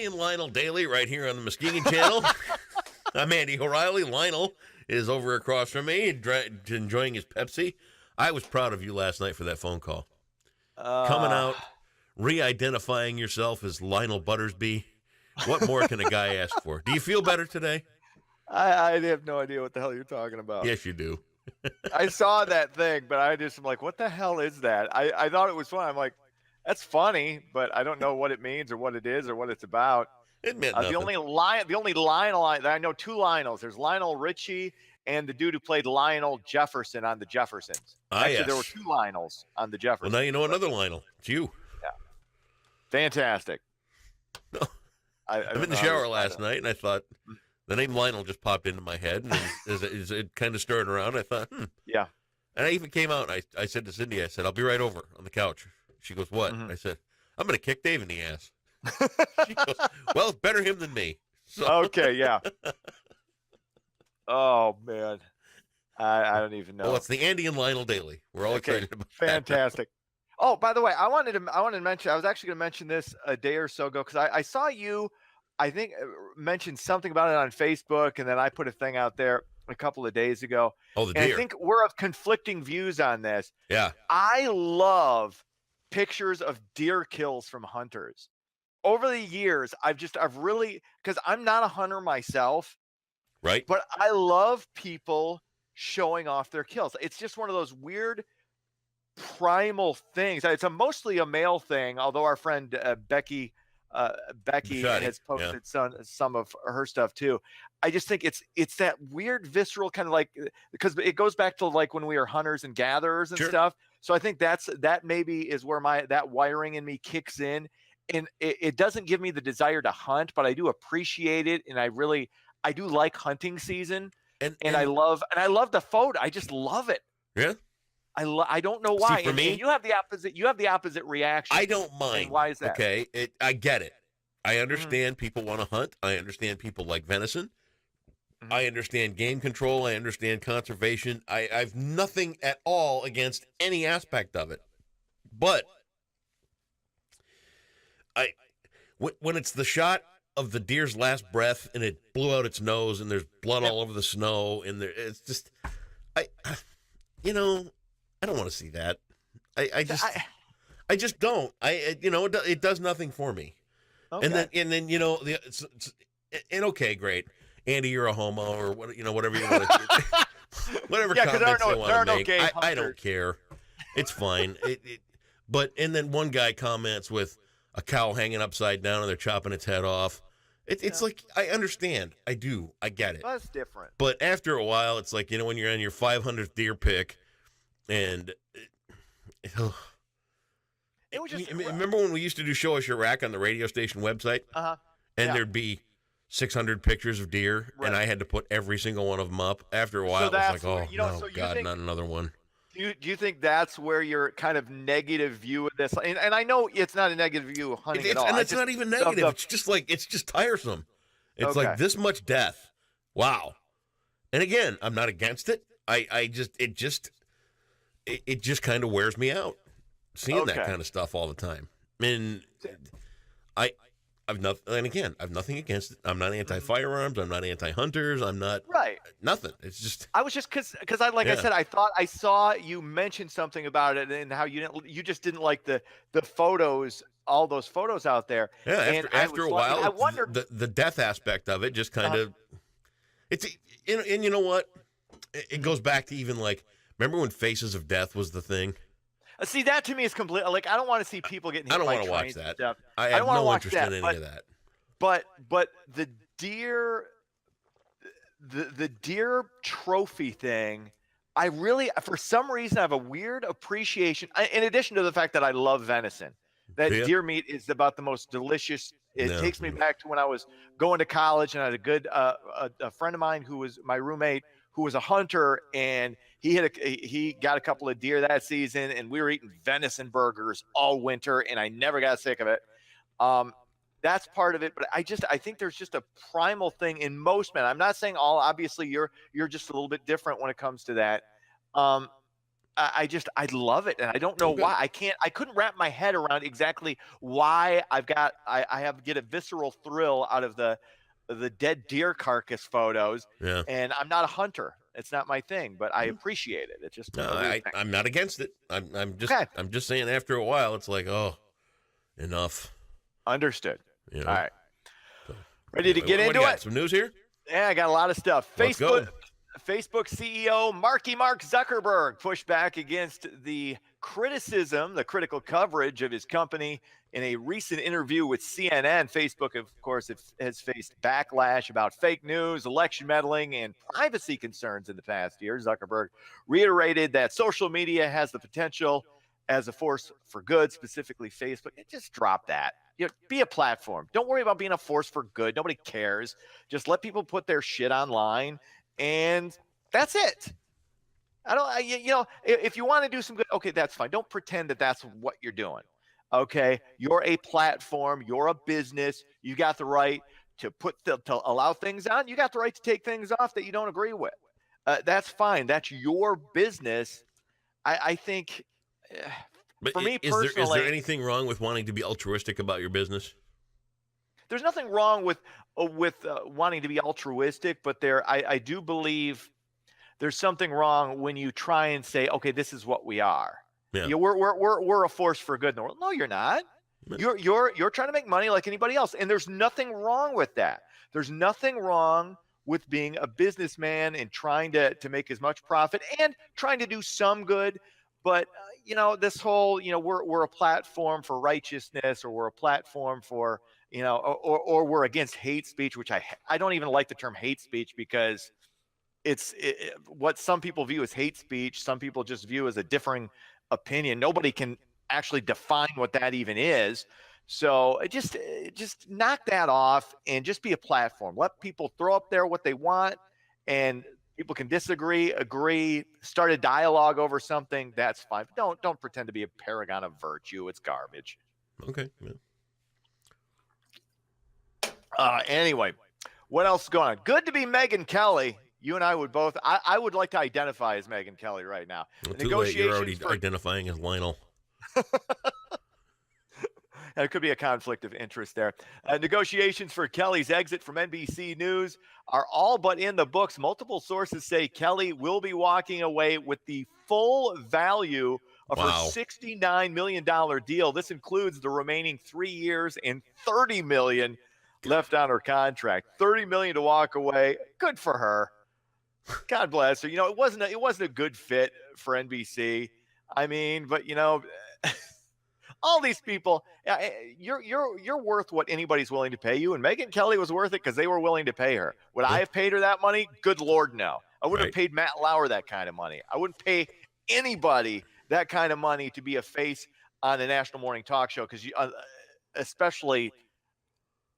and Lionel Daily right here on the Muskegon Channel. I'm Andy O'Reilly. Lionel is over across from me, enjoying his Pepsi. I was proud of you last night for that phone call. Coming out, re-identifying yourself as Lionel Buttersby. What more can a guy ask for? Do you feel better today? I have no idea what the hell you're talking about. Yes, you do. I saw that thing, but I just am like, what the hell is that? I thought it was fun. I'm like, that's funny, but I don't know what it means or what it is or what it's about. It meant nothing. The only Lionel that I know, two Lionels. There's Lionel Richie and the dude who played Lionel Jefferson on the Jeffersons. Actually, yes. There were two Lionels on the Jeffersons. Well, now you know another Lionel. It's you. Yeah. Fantastic. I'm in the shower last night, and I thought the name Lionel just popped into my head, and as it kind of stirred around, I thought, Yeah. And I even came out, and I said to Cindy, I said, I'll be right over on the couch. She goes, what? Mm-hmm. I said, I'm going to kick Dave in the ass. She goes, well, it's better him than me. So. Okay, yeah. Oh, man. I don't even know. Well, it's the Andy and Lionel Daily. We're all excited about Fantastic. Oh, by the way, I wanted to mention, I was actually going to mention this a day or so ago because I saw you, I think, mention something about it on Facebook, and then I put a thing out there a couple of days ago. Oh, the deer. deer. I think we're of conflicting views on this. Yeah. I love pictures of deer kills from hunters. Over the years, I've really, because I'm not a hunter myself. Right. But I love people showing off their kills. It's just one of those weird primal things. It's mostly a male thing, although our friend Becky has posted some of her stuff too. I just think it's that weird visceral kind of like, because it goes back to like when we were hunters and gatherers and stuff. So I think that maybe is where that wiring in me kicks in, and it doesn't give me the desire to hunt, but I do appreciate it, and I do like hunting season, and I love the photo. I just love it. Yeah. I don't know why. See, for me, and you have the opposite reaction. I don't mind. And why is that? Okay, I get it. I understand people want to hunt. I understand people like venison. Mm-hmm. I understand game control. I understand conservation. I've nothing at all against any aspect of it. But when it's the shot of the deer's last breath and it blew out its nose and there's blood all over the snow and it's just, I don't want to see that. I just don't. It does nothing for me. Okay. And then okay, great, Andy, you're a homo or whatever you want to do. Whatever comments they want to make. I don't care. It's fine. But then one guy comments with a cow hanging upside down and they're chopping its head off. It's like, I understand. I do. I get it. That's different. But after a while, it's like, when you're on your 500th deer pick and it was just, remember when we used to do Show Us Your Rack on the radio station website? Uh-huh. And there'd be 600 pictures of deer, and I had to put every single one of them up. After a while, it was like, God, not another one. Do you think that's where your kind of negative view of this? And I know it's not a negative view of hunting at all. And it's not even negative. It's just tiresome. It's like this much death. Wow. And again, I'm not against it. It just kind of wears me out seeing that kind of stuff all the time. And I've nothing against it. I'm not anti-firearms. I'm not anti-hunters. I'm not nothing. It's just I was just because I said, I thought I saw you mention something about it and how you just didn't like the photos, all those photos out there. Yeah, after a while, I wondered the death aspect of it just kind of it's and you know what? It goes back to even like, remember when Faces of Death was the thing? See, that to me is completely like, I don't want to see people getting hit. I don't want to watch that. Stuff. I have no interest in any of that. But the deer, the deer trophy thing, I really, for some reason, I have a weird appreciation. In addition to the fact that I love venison, that deer meat is about the most delicious. It takes me back to when I was going to college, and I had a good a friend of mine who was my roommate, who was a hunter, and he got a couple of deer that season, and we were eating venison burgers all winter, and I never got sick of it. That's part of it, but I think there's just a primal thing in most men. I'm not saying all. Obviously, you're just a little bit different when it comes to that. I love it, and I don't know why. I couldn't wrap my head around exactly why get a visceral thrill out of the dead deer carcass photos. Yeah. And I'm not a hunter. It's not my thing, but I appreciate it. It's just No, a weird thing. I'm not against it. I'm Okay. just saying after a while it's like, oh, enough. Understood. You know? All right. So, Ready to get what into do you got? it? Some news here? Yeah, I got a lot of stuff. Let's go. Facebook CEO Mark Zuckerberg pushed back against the critical coverage of his company in a recent interview with CNN. Facebook, of course, has faced backlash about fake news, election meddling, and privacy concerns in the past year. Zuckerberg reiterated that social media has the potential as a force for good, specifically Facebook. And just drop that. Be a platform. Don't worry about being a force for good. Nobody cares. Just let people put their shit online, and that's it. If you want to do some good, okay, that's fine. Don't pretend that that's what you're doing. Okay, you're a platform. You're a business. You got the right to to allow things on. You got the right to take things off that you don't agree with. That's fine. That's your business. I think. But for me personally, is there anything wrong with wanting to be altruistic about your business? There's nothing wrong with wanting to be altruistic, but I do believe there's something wrong when you try and say, okay, this is what we are. Yeah. We're a force for good in the world. No, you're not. You're trying to make money like anybody else, and there's nothing wrong with that. There's nothing wrong with being a businessman and trying to make as much profit and trying to do some good. But this whole, we're a platform for righteousness, or we're a platform for, or we're against hate speech, which I don't even like the term hate speech, because it's what some people view as hate speech. Some people just view as a differing opinion. Nobody can actually define what that even is. So just knock that off and just be a platform. Let people throw up there what they want, and people can disagree, agree, start a dialogue over something. That's fine. But don't pretend to be a paragon of virtue. It's garbage. Okay. Yeah. Anyway, what else is going on? Good to be Megyn Kelly. You and I would both. I would like to identify as Megyn Kelly right now. Well, too late. You're already identifying as Lionel. There could be a conflict of interest there. Negotiations for Kelly's exit from NBC News are all but in the books. Multiple sources say Kelly will be walking away with the full value of her $69 million deal. This includes the remaining 3 years and $30 million left on her contract. $30 million to walk away. Good for her. God bless her. It wasn't a good fit for NBC. I mean, but all these people, you're worth what anybody's willing to pay you, and Megyn Kelly was worth it because they were willing to pay her. Would I have paid her that money? Good Lord, no. I wouldn't have paid Matt Lauer that kind of money. I wouldn't pay anybody that kind of money to be a face on a national morning talk show, because especially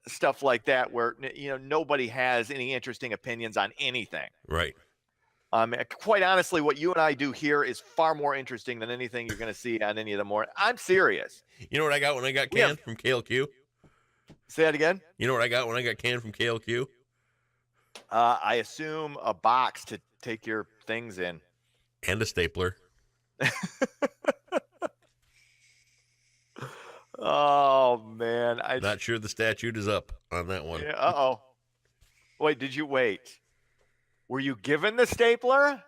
stuff like that where nobody has any interesting opinions on anything. Right. Quite honestly, what you and I do here is far more interesting than anything you're going to see on any of the morning. I'm serious. You know what I got when I got canned from KLQ? Say that again? You know what I got when I got canned from KLQ? I assume a box to take your things in. And a stapler. Oh, man. Not sure the statute is up on that one. Yeah, uh-oh. Wait, did you wait? Were you given the stapler?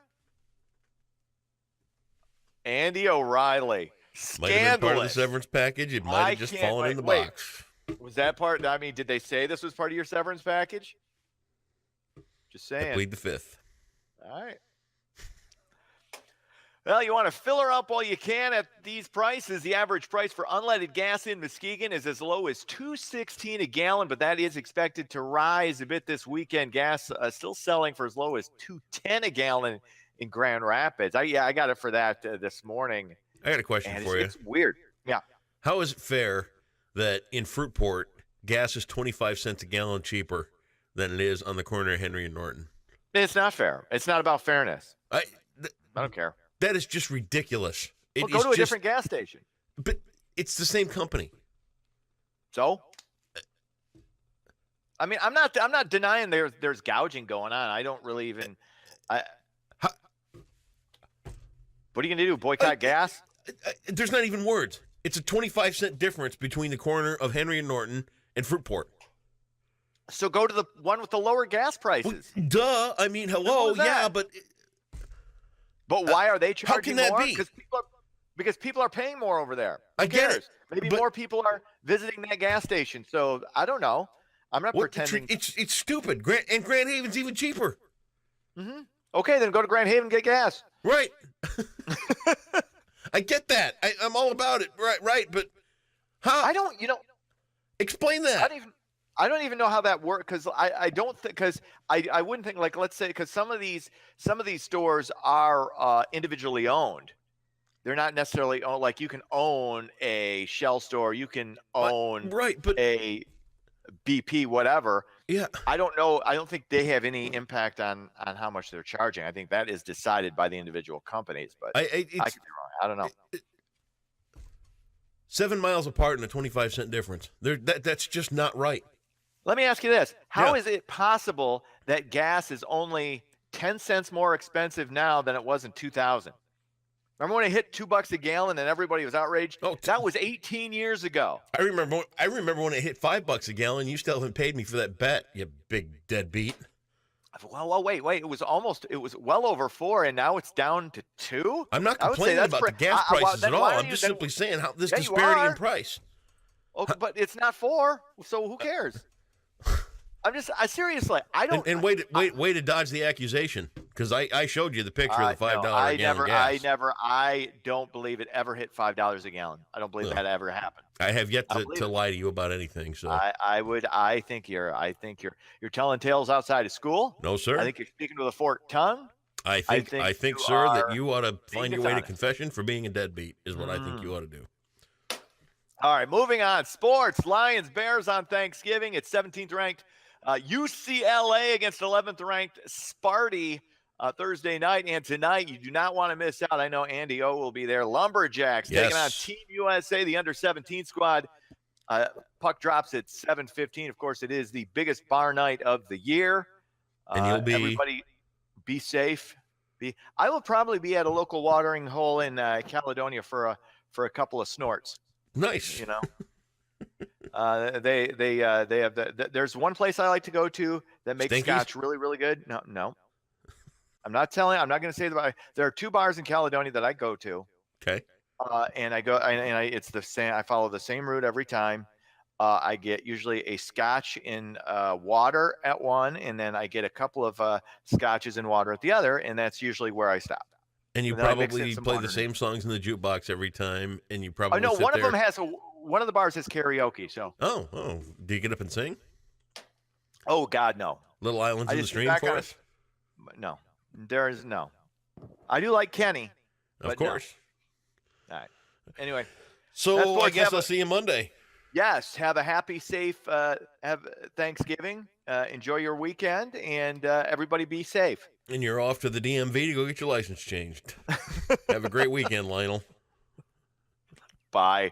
Andy O'Reilly. Scandalous. Might have been part of the severance package. It might have just fallen in the box. Was that part? I mean, did they say this was part of your severance package? Just saying. I plead the fifth. All right. Well, you want to fill her up while you can at these prices. The average price for unleaded gas in Muskegon is as low as $2.16 a gallon, but that is expected to rise a bit this weekend. Gas still selling for as low as $2.10 a gallon in Grand Rapids. I got it for that this morning. I got a question for you. It's weird. Yeah. How is it fair that in Fruitport, gas is 25 cents a gallon cheaper than it is on the corner of Henry and Norton? It's not fair. It's not about fairness. I don't care. That is just ridiculous. Well, go to a different gas station. But it's the same company. So? I mean, I'm not denying there's gouging going on. I don't really even What are you going to do? Boycott gas? There's not even words. It's a 25-cent difference between the corner of Henry and Norton and Fruitport. So go to the one with the lower gas prices. Well, duh. I mean, hello. Yeah, but why are they charging more? How can that be? Because people are paying more over there. I get it. Maybe more people are visiting that gas station. So I don't know. I'm not pretending. It's stupid. Grand Haven's even cheaper. Mm-hmm. Okay, then go to Grand Haven and get gas. Right. I get that. I'm all about it. Right. But how? I don't. Explain that. I don't even know how that works, because I don't think, because I wouldn't think, like, let's say, because some of these stores are individually owned. They're not necessarily owned, like you can own a Shell store, you can own a BP, whatever. Yeah. I don't know. I don't think they have any impact on how much they're charging. I think that is decided by the individual companies, but I could be wrong. I don't know. 7 miles apart and a 25-cent difference. That's just not right. Let me ask you this. How is it possible that gas is only 10 cents more expensive now than it was in 2000? Remember when it hit $2 a gallon and everybody was outraged? Oh, that was 18 years ago. I remember when it hit $5 a gallon. You still haven't paid me for that bet, you big deadbeat. Well, wait. It was well over 4, and now it's down to 2. I'm not complaining about the gas prices at all. I'm just simply saying how this disparity in price. Okay, but it's not 4, so who cares? Seriously, I don't. And way to dodge the accusation, because I showed you the picture of the $5 a gallon gas. I don't believe it ever hit $5 a gallon. I don't believe that ever happened. I have yet to lie to you about anything. So I think you're telling tales outside of school. No, sir. I think you're speaking with a forked tongue. I think, sir, that you ought to find your way to confession for being a deadbeat is what I think you ought to do. All right, moving on. Sports. Lions, Bears on Thanksgiving. It's 17th ranked UCLA against 11th ranked Sparty Thursday night. And tonight, you do not want to miss out. I know Andy O will be there. Lumberjacks taking on Team USA, the under-17 squad. Puck drops at 7:15. Of course, it is the biggest bar night of the year. And you'll be... Everybody be safe. I will probably be at a local watering hole in Caledonia for a couple of snorts. Nice. They have there's one place I like to go to that makes Stinkies? scotch really, really good. No. I'm not going to say that. There are 2 bars in Caledonia that I go to. Okay. And I go, and it's the same. I follow the same route every time. I get usually a scotch in water at one, and then I get a couple of scotches in water at the other, and that's usually where I stop. And you probably play the same songs in the jukebox every time, and you probably no, one of them has one of the bars has karaoke. So oh, do you get up and sing? Oh God, no. Little Islands in the Stream for us? No, there is no. I do like Kenny, of course. No. All right. Anyway, so I guess I'll see you Monday. Yes, have a happy, safe, have Thanksgiving. Enjoy your weekend, and everybody be safe. And you're off to the DMV to go get your license changed. Have a great weekend, Lionel. Bye.